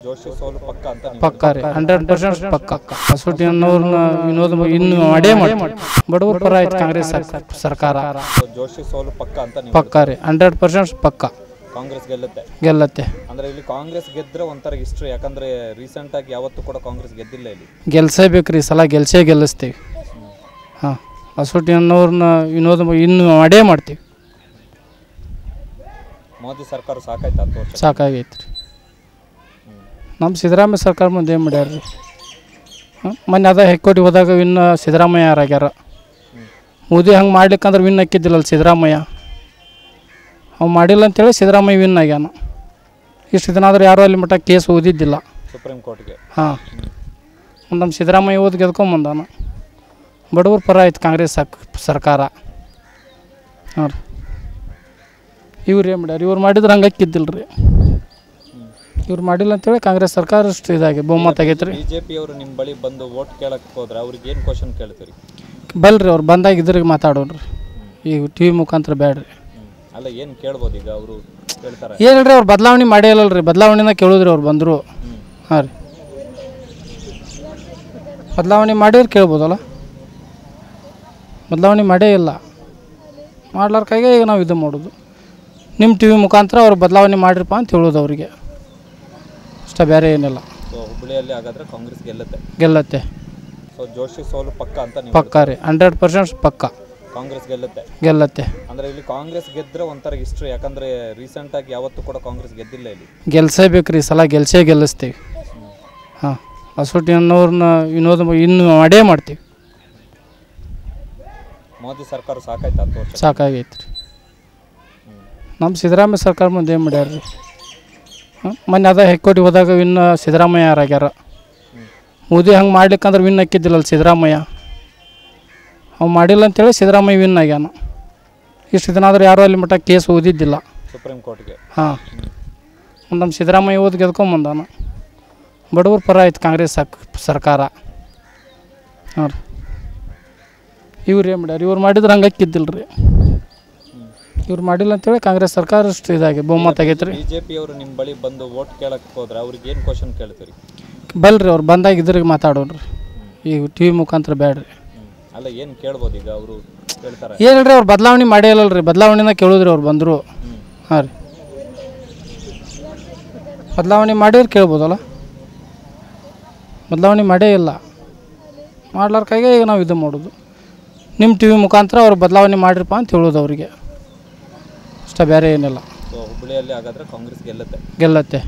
ಜೋಶಿ ಸೋಲು ಪಕ್ಕ ಅಂತ ಪಕ್ಕ ರೀ 100% ಪಕ್ಕ. ಹೊಸಟಿ ಅನ್ನೋರ್ನ ವಿನೋದ ಇನ್ನು ಮಾಡೇ ಮಾಡಿ ಬಡವ್ರ ಪರ ಆಯ್ತು ಕಾಂಗ್ರೆಸ್ ಸರ್ಕಾರ. ಜೋಶಿ ಸೋಲು ಪಕ್ಕ ಅಂತ ಪಕ್ಕ ರೀ 100% ಪಕ್ಕ. ಕಾಂಗ್ರೆಸ್ ಗೆಲ್ಲತ್ತೆ ಅಂದ್ರೆ ಇಲ್ಲಿ ಕಾಂಗ್ರೆಸ್ ಗೆದ್ರೆ ಒಂಥರ ಹಿಸ್ಟ್ರಿ, ಯಾಕಂದ್ರೆ ರೀಸೆಂಟ್ ಆಗಿ ಯಾವತ್ತೂ ಕೂಡ ಕಾಂಗ್ರೆಸ್ ಗೆದ್ದಿಲ್ಲ ಇಲ್ಲಿ. ಗೆಲ್ಸೇಬೇಕ್ರಿ, ಈ ಸಲ ಗೆಲ್ಲಿಸ್ತೀವಿ. ಹಾಂ, ಹೊಸಟಿ ಅನ್ನೋರ್ನ ವಿನೋದ ಇನ್ನು ಮಾಡೇ ಮಾಡ್ತೀವಿ. ಮೋದಿ ಸರ್ಕಾರ ಸಾಕಾಯ್ತು 10 ವರ್ಷ? ಸಾಕಾಗೈತೆ ರೀ. ನಮ್ಮ ಸಿದ್ದರಾಮಯ್ಯ ಸರ್ಕಾರ ಮುಂದೆ ಏನು ಮಾಡ್ಯಾರ ರೀ? ಮೊನ್ನೆ ಅದ ಹೈಕೋರ್ಟಿಗೆ ಹೋದಾಗ ಇನ್ನು ಸಿದ್ದರಾಮಯ್ಯ ಯಾರಾಗ್ಯಾರ. ಮೋದಿ ಹಂಗೆ ಮಾಡ್ಲಿಕ್ಕಂದ್ರೆ ವಿನ್ ಹಾಕಿದ್ದಿಲ್ಲಲ್ಲ ಸಿದ್ದರಾಮಯ್ಯ. ಅವು ಮಾಡಿಲ್ಲ ಅಂತೇಳಿ ಸಿದ್ದರಾಮಯ್ಯ ವಿನ್ ಆಗ್ಯಾನ. ಇಷ್ಟು ದಿನ ಆದ್ರೆ ಯಾರೂ ಅಲ್ಲಿ ಮಟ್ಟ ಕೇಸ್ ಓದಿದ್ದಿಲ್ಲ ಸುಪ್ರೀಂ ಕೋರ್ಟ್ಗೆ. ಹಾಂ, ನಮ್ಮ ಸಿದ್ದರಾಮಯ್ಯ ಓದಿ ಗೆದ್ಕೊಂಬಂದಾನ. ಬಡವ್ರ ಪರ ಆಯ್ತು ಕಾಂಗ್ರೆಸ್ ಸರ್ಕಾರ. ಹಾಂ ರೀ, ಇವ್ರು ಏನು ಮಾಡ್ಯಾರ? ಇವ್ರು ಮಾಡಿದ್ರೆ ಹಂಗೆ ಹಾಕಿದ್ದಿಲ್ಲ ರೀ. ಇವ್ರು ಮಾಡಿಲ್ಲ ಅಂತೇಳಿ ಕಾಂಗ್ರೆಸ್ ಸರ್ಕಾರ ಅಷ್ಟು ಇದಾಗಿ ಬಹುಮತ ಆಗೈತೆ ರೀ. ಬಿಜೆಪಿ ಅವರು ನಿಮ್ಮ ಬಳಿ ಬಂದು ವೋಟ್ ಕೇಳಕ್ಕೆ ಹೋದ್ರೆ ಅವ್ರಿಗೆ ಏನು ಕ್ವಶನ್ ಕೇಳ್ತೀರಿ? ಬಲ್ರಿ, ಅವ್ರು ಬಂದಾಗ ಇದ್ರಿಗೆ ಮಾತಾಡೋಣ್ರಿ, ಈಗ ಟಿ ವಿ ಮುಖಾಂತರ ಬೇಡ್ರಿ. ಅಲ್ಲ, ಏನು ಕೇಳ್ಬೋದು ಈಗ ಅವರು ಕೇಳ್ತಾರೆ? ಏನಿಲ್ರಿ, ಅವ್ರು ಬದಲಾವಣೆ ಮಾಡೇ ಇಲ್ಲಲ್ರಿ. ಬದಲಾವಣೆನ ಕೇಳಿದ್ರಿ ಅವ್ರು ಬಂದರು. ಹಾಂ ರೀ, ಬದಲಾವಣೆ ಮಾಡಿದ್ರೆ ಕೇಳ್ಬೋದಲ್ಲ. ಬದಲಾವಣೆ ಮಾಡೇ ಇಲ್ಲ, ಮಾಡ್ಲಾರ್ಕಾಗೆ ಈಗ ನಾವು ಇದು ಮಾಡೋದು. ನಿಮ್ಮ ಟಿ ವಿ ಮುಖಾಂತರ ಅವ್ರು ಬದಲಾವಣೆ ಮಾಡಿರಪ್ಪ ಅಂತ ಹೇಳೋದು ಅವರಿಗೆ ಅಷ್ಟೇ, ಬೇರೆ ಏನಿಲ್ಲ. ಸೊ ಹುಬ್ಬಳ್ಳಿಯಲ್ಲಿ ಹಾಗಾದ್ರೆ ಕಾಂಗ್ರೆಸ್ ಗೆಲ್ಲತ್ತೆ. ಸೊ ಜೋಶಿ ಸೋಲು ಪಕ್ಕ ಅಂತ ಪಕ್ಕ ರೀ 100% ಪಕ್ಕ. ಕಾಂಗ್ರೆಸ್ ಗೆಲ್ಲತ್ತೆ. ಅಂದ್ರೆ ಇಲ್ಲಿ ಕಾಂಗ್ರೆಸ್ ಗೆದ್ರೆ ಒಂಥರ ಹಿಸ್ಟ್ರಿ, ಯಾಕಂದ್ರೆ ರೀಸೆಂಟ್ ಆಗಿ ಯಾವತ್ತೂ ಕೂಡ ಕಾಂಗ್ರೆಸ್ ಗೆದ್ದಿಲ್ಲ ಇಲ್ಲಿ. ಗೆಲ್ಸೇಬೇಕ್ರಿ, ಈ ಸಲ ಗೆಲ್ಲಿಸ್ತೀವಿ. ಹಾಂ, ಹೊಸಟಿ ಅನ್ನೋರ್ನ ವಿನೋದ ಇನ್ನು ಮಾಡೇ ಮಾಡ್ತೀವಿ. ಮೋದಿ ಸರ್ಕಾರ ಸಾಕಾಯ್ತು 10 ವರ್ಷ? ಸಾಕಾಗೈತೆ ರೀ. ನಮ್ಮ ಸಿದ್ದರಾಮಯ್ಯ ಸರ್ಕಾರ ಮುಂದೆ ಏನು ಮಾಡ್ಯಾರ ರೀ? ಮೊನ್ನೆ ಅದ ಹೈಕೋರ್ಟಿಗೆ ಹೋದಾಗ ಇನ್ನು ಸಿದ್ದರಾಮಯ್ಯ ಯಾರಾಗ್ಯಾರ. ಮೋದಿ ಹಂಗೆ ಮಾಡ್ಲಿಕ್ಕಂದ್ರೆ ವಿನ್ ಹಾಕಿದ್ದಿಲ್ಲಲ್ಲ ಸಿದ್ದರಾಮಯ್ಯ. ಅವು ಮಾಡಿಲ್ಲ ಅಂತೇಳಿ ಸಿದ್ದರಾಮಯ್ಯ ವಿನ್ ಆಗ್ಯಾನ. ಇಷ್ಟು ದಿನ ಆದ್ರೆ ಯಾರೂ ಅಲ್ಲಿ ಮಟ್ಟ ಕೇಸ್ ಓದಿದ್ದಿಲ್ಲ ಸುಪ್ರೀಂ ಕೋರ್ಟ್ಗೆ. ಹಾಂ, ನಮ್ಮ ಸಿದ್ದರಾಮಯ್ಯ ಓದಿ ಗೆದ್ಕೊಂಬಂದಾನ. ಬಡವ್ರ ಪರ ಆಯ್ತು ಕಾಂಗ್ರೆಸ್ ಸರ್ಕಾರ. ಹಾಂ ರೀ, ಇವ್ರು ಏನು ಮಾಡ್ಯಾರ? ಇವ್ರು ಮಾಡಿದ್ರೆ ಹಂಗೆ ಹಾಕಿದ್ದಿಲ್ಲ ರೀ. ಇವ್ರು ಮಾಡಿಲ್ಲ ಅಂತೇಳಿ ಕಾಂಗ್ರೆಸ್ ಸರ್ಕಾರ ಅಷ್ಟು ಇದಾಗಿ ಬಹುಮತ ಆಗೈತೆ ರೀ. ಬಿಜೆಪಿ ಅವರು ನಿಮ್ಮ ಬಳಿ ಬಂದು ವೋಟ್ ಕೇಳಕ್ಕೆ ಹೋದ್ರೆ ಅವ್ರಿಗೆ ಏನು ಕ್ವಶನ್ ಕೇಳ್ತೀರಿ? ಬಲ್ರಿ, ಅವ್ರು ಬಂದಾಗ ಇದ್ರಿಗೆ ಮಾತಾಡೋಣ್ರಿ, ಈಗ ಟಿ ವಿ ಮುಖಾಂತರ ಬೇಡ್ರಿ. ಅಲ್ಲ, ಏನು ಕೇಳ್ಬೋದು ಈಗ ಅವರು ಕೇಳ್ತಾರೆ? ಏನಿಲ್ರಿ, ಅವ್ರು ಬದಲಾವಣೆ ಮಾಡೇ ಇಲ್ಲಲ್ರಿ. ಬದಲಾವಣೆನ ಕೇಳಿದ್ರಿ ಅವ್ರು ಬಂದರು. ಹಾಂ ರೀ, ಬದಲಾವಣೆ ಮಾಡಿದ್ರೆ ಕೇಳ್ಬೋದಲ್ಲ. ಬದಲಾವಣೆ ಮಾಡೇ ಇಲ್ಲ, ಮಾಡ್ಲಾರ್ಕಾಗೆ ಈಗ ನಾವು ಇದು ಮಾಡೋದು. ನಿಮ್ಮ ಟಿ ವಿ ಮುಖಾಂತರ ಅವ್ರು ಬದಲಾವಣೆ ಮಾಡಿರಪ್ಪ ಅಂತ ಹೇಳೋದು ಅವರಿಗೆ ಅಷ್ಟೇ, ಬೇರೆ ಏನಿಲ್ಲ. ಸೊ ಹುಬ್ಬಳ್ಳಿಯಲ್ಲಿ ಹಾಗಾದ್ರೆ ಕಾಂಗ್ರೆಸ್ ಗೆಲ್ಲತ್ತೆ.